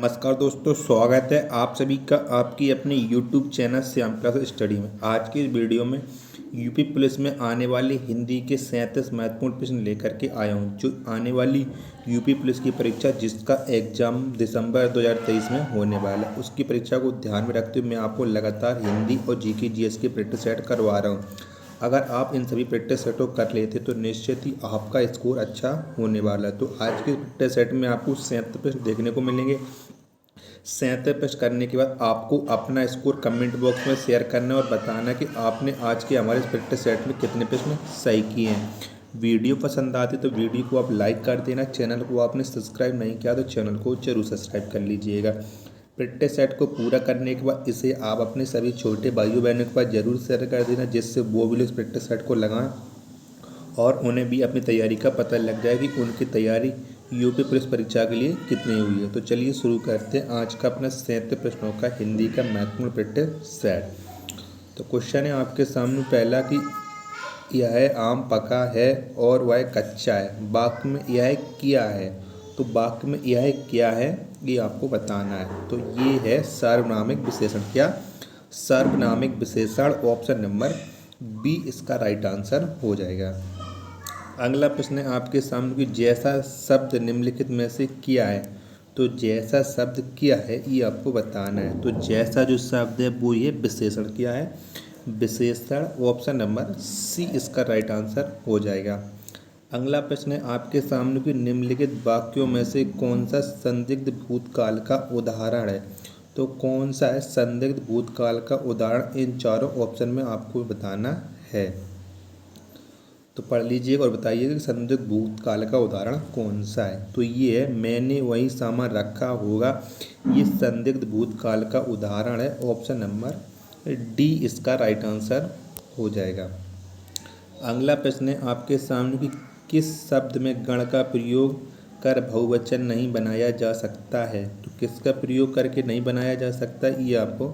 नमस्कार दोस्तों, स्वागत है आप सभी का आपकी अपने YouTube channel Shyam class study में। आज की इस वीडियो में यूपी पुलिस में आने वाली हिंदी के 37 महत्वपूर्ण प्रश्न लेकर के आया हूं। जो आने वाली यूपी पुलिस की परीक्षा जिसका एग्जाम दिसंबर 2023 में होने वाला है, उसकी परीक्षा को ध्यान में रखते हुए मैं आपको लगातार हिंदी और जीके जीएस की प्रैक्टिस सेट करवा रहा हूँ। अगर आप इन सभी प्रैक्टिस सेटों कर लेते तो निश्चित ही आपका स्कोर अच्छा होने वाला है। तो आज के प्रैक्टिस सेट में आपको 37 प्रश्न देखने को मिलेंगे। 37 प्रश्न करने के बाद आपको अपना स्कोर कमेंट बॉक्स में शेयर करना और बताना कि आपने आज के हमारे प्रैक्टिस सेट में कितने प्रश्न सही किए हैं। वीडियो पसंद आती तो वीडियो को आप लाइक कर देना। चैनल को आपने सब्सक्राइब नहीं किया तो चैनल को जरूर सब्सक्राइब कर लीजिएगा। प्रैक्टिस सेट को पूरा करने के बाद इसे आप अपने सभी छोटे भाइयों बहनों के पास जरूर शेयर कर देना, जिससे वो भी इस प्रैक्टिस सेट को लगाएं और उन्हें भी अपनी तैयारी का पता लग जाए कि उनकी तैयारी यूपी पुलिस परीक्षा के लिए कितनी हुई है। तो चलिए शुरू करते हैं आज का अपना 37 प्रश्नों का हिंदी का महत्वपूर्ण प्रैक्टिस सेट। तो क्वेश्चन है आपके सामने पहला कि यह आम पका है और वह कच्चा है। वाक्य में यह क्या है, तो वाक्य में यह क्या है ये आपको बताना है। तो ये है सार्वनामिक विशेषण। क्या? सार्वनामिक विशेषण। ऑप्शन नंबर बी इसका राइट आंसर हो जाएगा। अगला प्रश्न है आपके सामने कि जैसा शब्द निम्नलिखित में से क्या है। तो जैसा शब्द क्या है ये आपको बताना है। तो जैसा जो शब्द है वो ये विशेषण क्या है, विशेषण। ऑप्शन नंबर सी इसका राइट आंसर हो जाएगा। अगला प्रश्न है आपके सामने कि निम्नलिखित वाक्यों में से कौन सा संदिग्ध भूतकाल का उदाहरण है। तो कौन सा है संदिग्ध भूतकाल का उदाहरण, इन चारों ऑप्शन में आपको बताना है। तो पढ़ लीजिएगा और बताइएगा कि संदिग्ध भूतकाल का उदाहरण कौन सा है। तो ये है मैंने वही सामान रखा होगा, ये संदिग्ध भूतकाल का उदाहरण है। ऑप्शन नंबर डी इसका राइट आंसर हो जाएगा। अगला प्रश्न है आपके सामने कि किस शब्द में गण का प्रयोग कर बहुवचन नहीं बनाया जा सकता है। तो किसका प्रयोग करके नहीं बनाया जा सकता ये आपको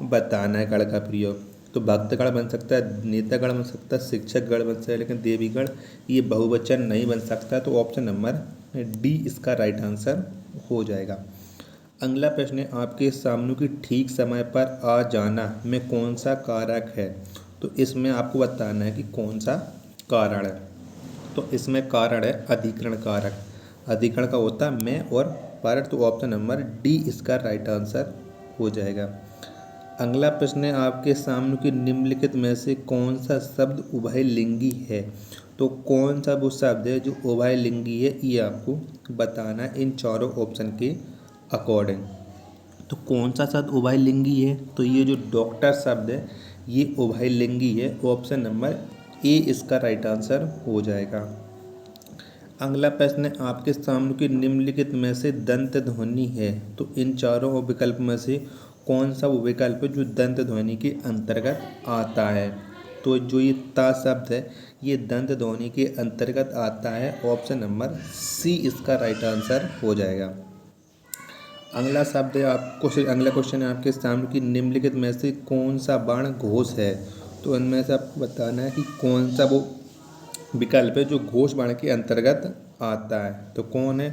बताना है। गण का प्रयोग तो भक्तगण बन सकता है, नेतागण बन सकता है, शिक्षक गण बन सकता है, लेकिन देवीगण ये बहुवचन नहीं बन सकता। तो ऑप्शन नंबर डी इसका राइट आंसर हो जाएगा। अगला प्रश्न है आपके सामने कि ठीक समय पर आ जाना में कौन सा कारक है। तो इसमें आपको बताना है कि कौन सा कारण है। तो इसमें कारण है अधिकरण कारक। अधिकरण का होता है मैं और पर। तो ऑप्शन नंबर डी इसका राइट आंसर हो जाएगा। अगला प्रश्न है आपके सामने कि निम्नलिखित में से कौन सा शब्द उभयलिंगी है। तो कौन सा वो शब्द है जो उभयलिंगी है ये आपको बताना है इन चारों ऑप्शन के अकॉर्डिंग। तो कौन सा शब्द उभयलिंगी है, तो ये जो डॉक्टर शब्द है ये उभयलिंगी है। ऑप्शन नंबर ए इसका राइट आंसर हो जाएगा। अगला प्रश्न है आपके सामने कि निम्नलिखित में से दंत ध्वनि है। तो इन चारों विकल्प में से कौन सा वो विकल्प है जो दंत ध्वनि के अंतर्गत आता है। तो जो ये ता शब्द है ये दंत ध्वनि के अंतर्गत आता है। ऑप्शन नंबर सी इसका राइट आंसर हो जाएगा। अगला शब्द है आपको अगला क्वेश्चन है आपके सामने कि निम्नलिखित में से कौन सा वर्ण घोष है। तो इनमें से आपको बताना है कि कौन सा वो विकल्प है जो घोष वर्ण के अंतर्गत आता है। तो कौन है,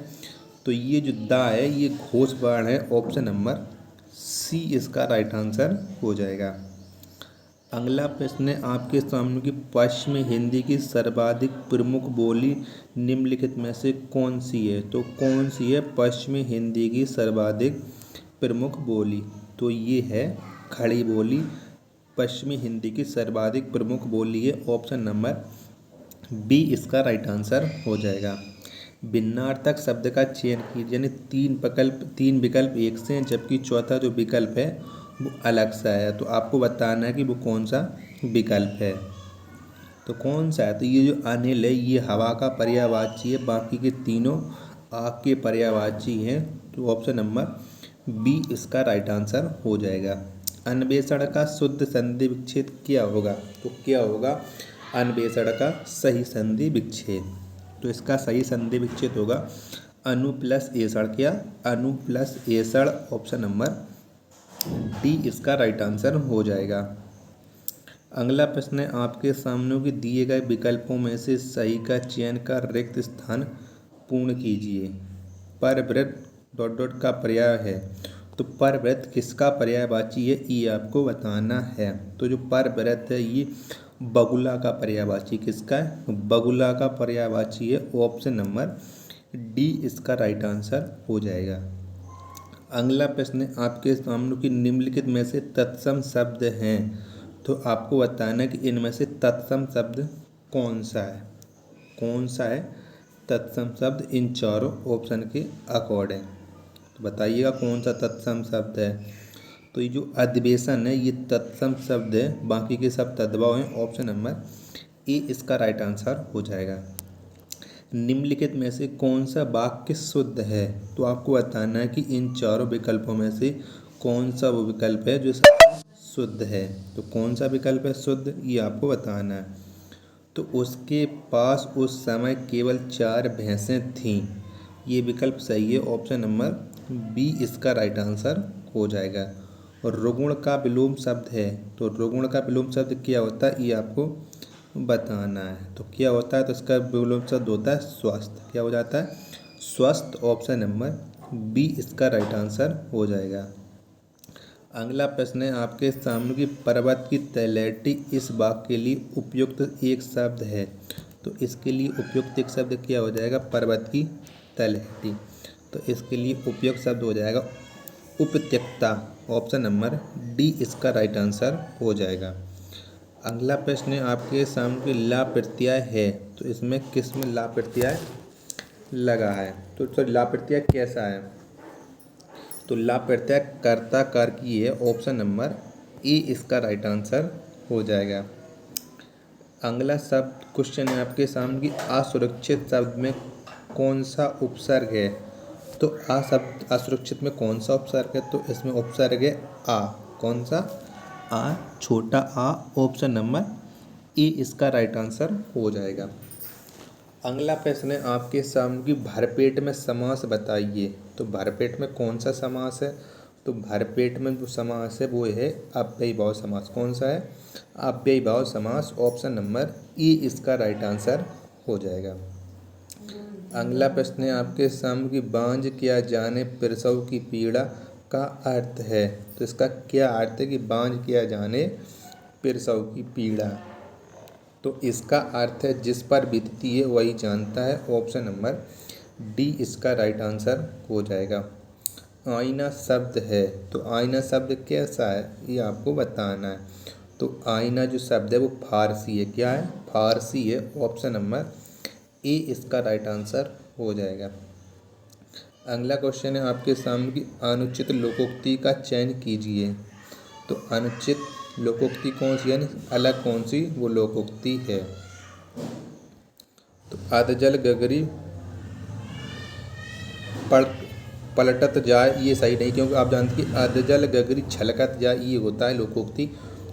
तो ये जो दा है ये घोष वर्ण है। ऑप्शन नंबर सी इसका राइट आंसर हो जाएगा। अगला प्रश्न है आपके सामने कि पश्चिमी हिंदी की सर्वाधिक प्रमुख बोली निम्नलिखित में से कौन सी है। तो कौन सी है पश्चिमी हिंदी की सर्वाधिक प्रमुख बोली। तो ये है खड़ी बोली। पश्चिमी हिंदी की सर्वाधिक प्रमुख बोली है। ऑप्शन नंबर बी इसका राइट आंसर हो जाएगा। भिन्नार्थक शब्द का चयन कीजिए, यानी तीन विकल्प एक से हैं जबकि चौथा जो विकल्प है वो अलग सा है। तो आपको बताना है कि वो कौन सा विकल्प है। तो कौन सा है, तो ये जो अनिल है ये हवा का पर्यायवाची है, बाकी के तीनों आग के पर्यायवाची हैं। तो ऑप्शन नंबर बी इसका राइट आंसर हो जाएगा। अन्वेषण का शुद्ध संधि विच्छेद क्या होगा। तो क्या होगा अन्वेषण का सही संधि विच्छेद। तो इसका सही संधि विच्छेद होगा अनु प्लस एषण। क्या? अनु प्लस एषण। ऑप्शन नंबर डी इसका राइट आंसर हो जाएगा। अगला प्रश्न है आपके सामने कि दिए गए विकल्पों में से सही का चयन कर रिक्त स्थान पूर्ण कीजिए। पर वृत्त डॉट डॉट का पर्याय है। तो परव्रत किसका पर्यायवाची है ये आपको बताना है। तो जो परव्रत है ये बगुला का पर्यायवाची किसका है, बगुला का पर्यायवाची है। ऑप्शन नंबर डी इसका राइट आंसर हो जाएगा। अगला प्रश्न है आपके सामने कि निम्नलिखित में से तत्सम शब्द हैं, तो आपको बताना है कि इनमें से तत्सम शब्द कौन सा है, कौन सा है तत्सम शब्द इन चारों ऑप्शन के अकॉर्डिंग। तो बताइएगा कौन सा तत्सम शब्द है। तो ये जो अधिवेशन है ये तत्सम शब्द है, बाकी के सब तद्भव हैं। ऑप्शन नंबर ए इसका राइट आंसर हो जाएगा। निम्नलिखित में से कौन सा वाक्य शुद्ध है, तो आपको बताना है कि इन चारों विकल्पों में से कौन सा वो विकल्प है जो शुद्ध है। तो कौन सा विकल्प है शुद्ध ये आपको बताना है। तो उसके पास उस समय केवल 4 भैंसें थीं, ये विकल्प सही है। ऑप्शन नंबर बी इसका राइट आंसर हो जाएगा। और रुगुण का विलोम शब्द है, तो रुगुण का विलोम शब्द क्या होता है ये आपको बताना है। तो क्या होता है, तो इसका विलोम शब्द होता है स्वस्थ। क्या हो जाता है, स्वस्थ। ऑप्शन नंबर बी इसका राइट आंसर हो जाएगा। अगला प्रश्न है आपके सामने कि पर्वत की तलहटी इस वाक्य के लिए उपयुक्त एक शब्द है। तो इसके लिए उपयुक्त एक शब्द क्या हो जाएगा, पर्वत की तलहटी। तो इसके लिए उपयुक्त शब्द हो जाएगा उपत्यक्ता। ऑप्शन नंबर डी इसका राइट आंसर हो जाएगा। अगला प्रश्न है आपके सामने ला प्रत्यय है, तो इसमें किस में ला प्रत्यय लगा है। तो ला प्रत्यय कैसा है, तो ला प्रत्यय कर्ता कारकी है। ऑप्शन नंबर ए इसका राइट आंसर हो जाएगा। अगला शब्द क्वेश्चन है आपके सामने कि असुरक्षित शब्द में कौन सा उपसर्ग है। तो आ शब्द असुरक्षित में कौन सा उपसर्ग है, तो इसमें उपसर्ग है आ। कौन सा, आ, छोटा आ। ऑप्शन नंबर ए इसका राइट आंसर हो जाएगा। अगला प्रश्न है आपके सामने कि भरपेट में समास बताइए। तो भरपेट में कौन सा समास है, तो भरपेट में जो समास है वो है अव्ययीभाव समास। कौन सा है, अव्ययीभाव समास। ऑप्शन नंबर ए इसका राइट आंसर हो जाएगा। अगला प्रश्न है आपके सामने कि बांझ किया जाने प्रसव की पीड़ा का अर्थ है। तो इसका क्या अर्थ है कि बांझ किया जाने प्रसव की पीड़ा। तो इसका अर्थ है जिस पर बीतती है वही जानता है। ऑप्शन नंबर डी इसका राइट आंसर हो जाएगा। आईना शब्द है, तो आईना शब्द कैसा है ये आपको बताना है। तो आईना जो शब्द है वो फारसी है। क्या है, फारसी है। ऑप्शन नंबर ए इसका राइट आंसर हो जाएगा। अगला क्वेश्चन है आपके सामने कि अनुचित लोकोक्ति का चयन कीजिए। तो अनुचित लोकोक्ति कौन सी, यानी अलग कौन सी वो लोकोक्ति है। तो अधजल गगरी पलटत जाए ये सही नहीं, क्योंकि आप जानते हैं कि अधजल गगरी छलकत जाए ये होता है लोकोक्ति।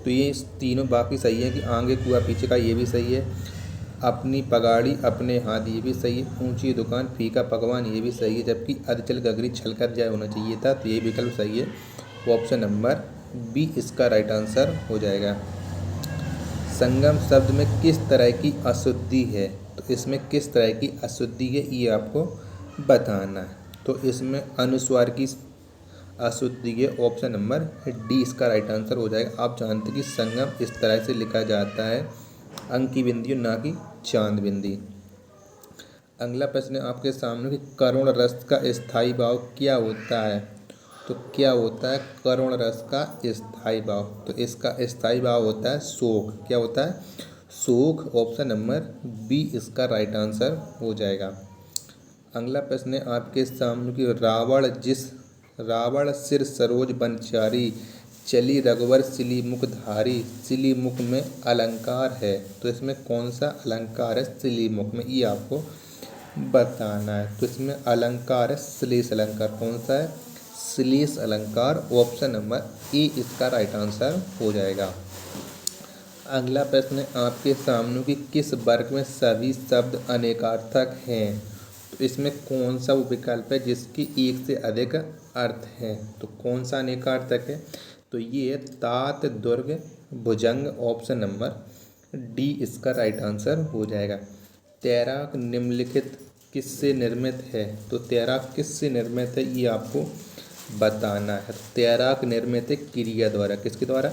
तो ये तीनों बाकी सही है कि आगे कुआ पीछे का ये भी सही है। अपनी पगाड़ी अपने हाथ ये भी सही है। ऊंची दुकान फीका पकवान ये भी सही है। जबकि अधजल गगरी छलकत जाए होना चाहिए था, तो ये विकल्प सही है। ऑप्शन नंबर बी इसका राइट आंसर हो जाएगा। संगम शब्द में किस तरह की अशुद्धि है, तो इसमें किस तरह की अशुद्धि है ये आपको बताना है। तो इसमें अनुस्वार की अशुद्धि है। ऑप्शन नंबर डी इसका राइट आंसर हो जाएगा। आप जानते हैं कि संगम इस तरह से लिखा जाता है, अंक की बिंदी ना कि चांद बिंदी। अगला प्रश्न है आपके सामने कि करुण रस का स्थायी भाव क्या होता है। तो क्या होता है करुण रस का स्थायी भाव, तो इसका स्थायी भाव होता है शोक। क्या होता है, शोक। ऑप्शन नंबर बी इसका राइट आंसर हो जाएगा। अगला प्रश्न है आपके सामने कि रावण सिर सरोज बनचारी चली रघुवर सिली मुख धारी। सिली मुख में अलंकार है, तो इसमें कौन सा अलंकार है सिली मुख में ये आपको बताना है। तो इसमें अलंकार है श्लेष अलंकार। कौन सा है, श्लेष अलंकार। ऑप्शन नंबर ए इसका राइट आंसर हो जाएगा। अगला प्रश्न है आपके सामने कि किस वर्ग में सभी शब्द अनेकार्थक हैं। तो इसमें कौन सा वो विकल्प है जिसकी एक से अधिक अर्थ है। तो कौन सा अनेकार्थक है, तो ये है तात दुर्ग भुजंग। ऑप्शन नंबर डी इसका राइट आंसर हो जाएगा। तैराक निम्नलिखित किससे निर्मित है? तो तैराक किससे निर्मित है ये आपको बताना है। तैराक निर्मित है क्रिया द्वारा। किसके द्वारा?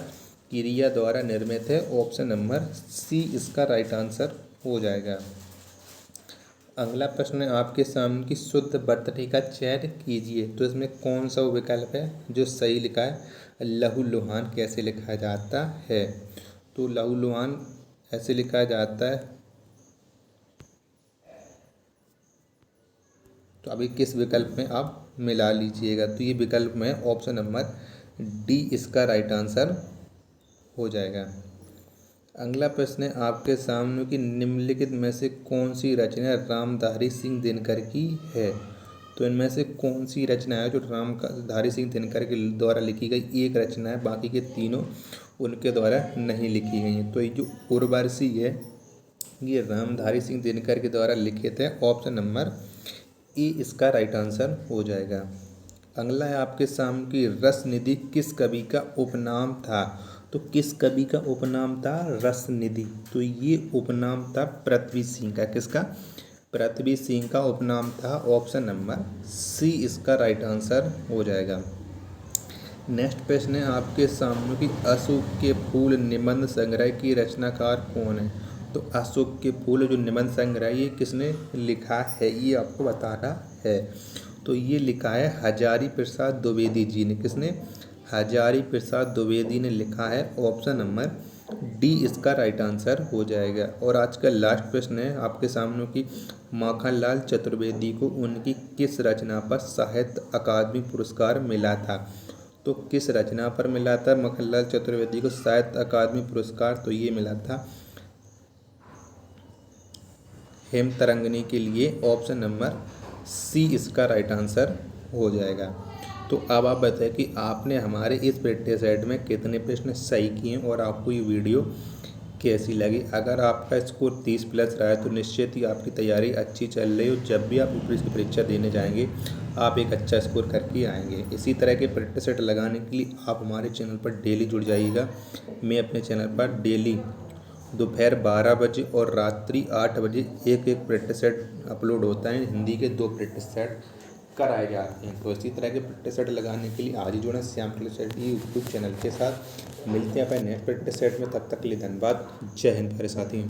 क्रिया द्वारा निर्मित है। ऑप्शन नंबर सी इसका राइट आंसर हो जाएगा। अगला प्रश्न है आपके सामने की शुद्ध वर्तनी का चयन कीजिए। तो इसमें कौन सा वो विकल्प है जो सही लिखा है? लहूलुहान कैसे लिखा जाता है? तो लहूलुहान ऐसे लिखा जाता है। तो अभी किस विकल्प में आप मिला लीजिएगा। तो ये विकल्प में ऑप्शन नंबर डी इसका राइट आंसर हो जाएगा। अगला प्रश्न है आपके सामने कि निम्नलिखित में से कौन सी रचना रामधारी सिंह दिनकर की है? तो इनमें से कौन सी रचना है जो रामधारी सिंह दिनकर के द्वारा लिखी गई एक रचना है, बाकी के तीनों उनके द्वारा नहीं लिखी गई हैं। तो ये जो उर्वशी है ये रामधारी सिंह दिनकर के द्वारा लिखित है। ऑप्शन नंबर ए इसका राइट आंसर हो जाएगा। अगला है आपके सामने की रस निधि किस कवि का उपनाम था? तो किस कवि का उपनाम था रस निधि? तो ये उपनाम था पृथ्वी सिंह का। किसका? पृथ्वी सिंह का उपनाम था। ऑप्शन नंबर सी इसका राइट आंसर हो जाएगा। नेक्स्ट प्रश्न है आपके सामने की अशोक के फूल निबंध संग्रह की रचनाकार कौन है? तो अशोक के फूल जो निबंध संग्रह ये किसने लिखा है ये आपको बताना है। तो ये लिखा है हजारी प्रसाद द्विवेदी जी ने। किसने? हजारी प्रसाद द्विवेदी ने लिखा है। ऑप्शन नंबर डी इसका राइट आंसर हो जाएगा। और आज का लास्ट प्रश्न है आपके सामने की माखनलाल चतुर्वेदी को उनकी किस रचना पर साहित्य अकादमी पुरस्कार मिला था? तो किस रचना पर मिला था माखनलाल चतुर्वेदी को साहित्य अकादमी पुरस्कार? तो ये मिला था हेमतरंगिणी के लिए। ऑप्शन नंबर सी इसका राइट आंसर हो जाएगा। तो अब आप बताएं कि आपने हमारे इस प्रैक्टिस सेट में कितने प्रश्न सही किए और आपको ये वीडियो कैसी लगी। अगर आपका स्कोर 30 प्लस रहा है तो निश्चित ही आपकी तैयारी अच्छी चल रही हो। जब भी आप ऊपरी की परीक्षा देने जाएंगे आप एक अच्छा स्कोर करके आएंगे। इसी तरह के प्रैक्टिस सेट लगाने के लिए आप हमारे चैनल पर डेली जुड़ जाइएगा। मैं अपने चैनल पर डेली दोपहर 12 बजे और रात्रि 8 बजे एक प्रैक्टिस सेट अपलोड होता है। हिंदी के 2 प्रैक्टिस सेट कराए जाते हैं। तो इसी तरह के प्रैक्टिस सेट लगाने के लिए आज ही जुड़ें श्याम क्लास यूट्यूब चैनल के साथ। मिलते हैं अपने नेक्स्ट प्रैक्टिस सेट में। तब तक के लिए धन्यवाद। जय हिंद मेरे साथी।